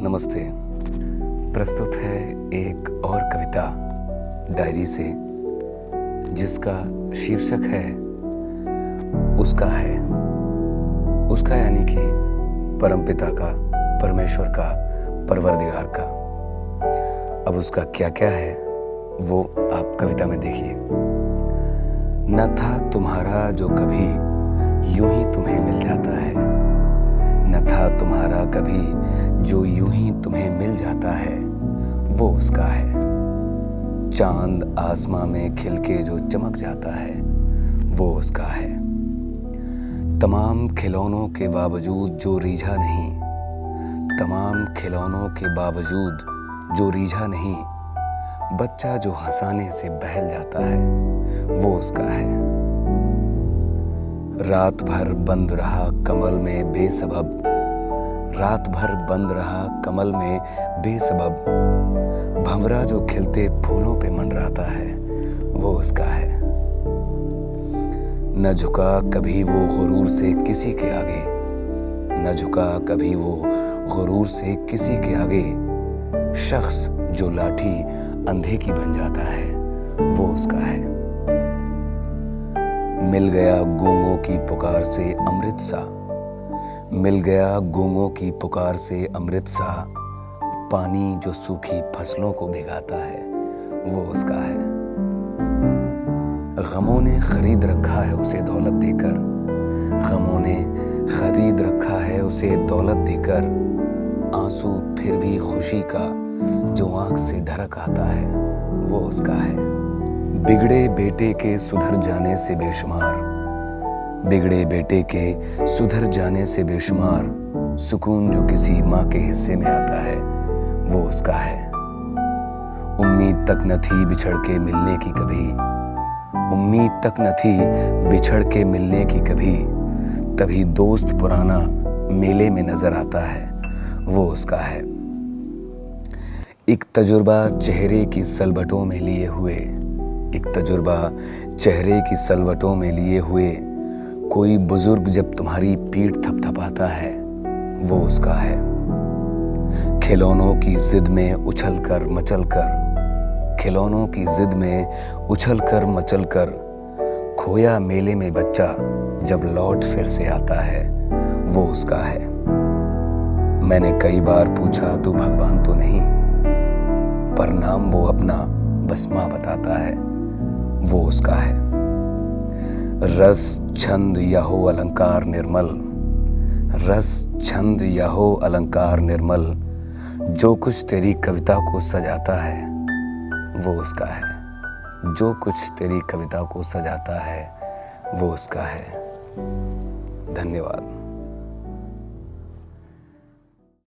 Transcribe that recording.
नमस्ते। प्रस्तुत है एक और कविता डायरी से, जिसका शीर्षक है उसका है। उसका यानी कि परमपिता का, परमेश्वर का, परवरदिगार का। अब उसका क्या क्या है वो आप कविता में देखिए। न था तुम्हारा जो कभी यूं ही तुम्हें मिल जाता है, न था तुम्हारा कभी जो यूं ही तुम्हें मिल जाता है, वो उसका है। चांद आसमां में खिल के जो चमक जाता है, वो उसका है। तमाम खिलौनों के बावजूद जो रीझा नहीं, तमाम खिलौनों के बावजूद जो रीझा नहीं, बच्चा जो हंसाने से बहल जाता है, वो उसका है। रात भर बंद रहा कमल में बेसबब, रात भर बंद रहा कमल में बेसबब, भंवरा जो खिलते फूलों पे मंडराता है, वो उसका है। न झुका कभी वो गुरूर से किसी के आगे, न झुका कभी वो गुरूर से किसी के आगे, शख्स जो लाठी अंधे की बन जाता है, वो उसका है। मिल गया गूंगों की पुकार से अमृत सा, मिल गया गूंगों की पुकार से अमृत सा, पानी जो सूखी फसलों को भिगाता है, वो उसका है। गमों ने खरीद रखा है उसे दौलत देकर, गमों ने खरीद रखा है उसे दौलत देकर, आंसू फिर भी खुशी का जो आंख से ढरक आता है, वो उसका है। बिगड़े बेटे के सुधर जाने से बेशुमार, बिगड़े बेटे के सुधर जाने से बेशुमार, सुकून जो किसी माँ के हिस्से में आता है, वो उसका है। उम्मीद तक न थी बिछड़ के मिलने की कभी, उम्मीद तक न थी बिछड़ के मिलने की कभी, तभी दोस्त पुराना मेले में नजर आता है, वो उसका है। एक तजुर्बा चेहरे की सलवटों में लिए हुए, एक तजुर्बा चेहरे की सलवटों में लिए हुए, कोई बुजुर्ग जब तुम्हारी पीठ थपथपाता है, वो उसका है। खिलौनों की जिद में उछल कर मचल कर, खिलौनों की जिद में उछल कर मचल कर, खोया मेले में बच्चा जब लौट फिर से आता है, वो उसका है। मैंने कई बार पूछा तू भगवान तो नहीं, पर नाम वो अपना बस माँ बताता है, वो उसका है। रस छंद या हो अलंकार निर्मल, रस छंद या हो अलंकार निर्मल, जो कुछ तेरी कविता को सजाता है, वो उसका है। जो कुछ तेरी कविता को सजाता है, वो उसका है। धन्यवाद।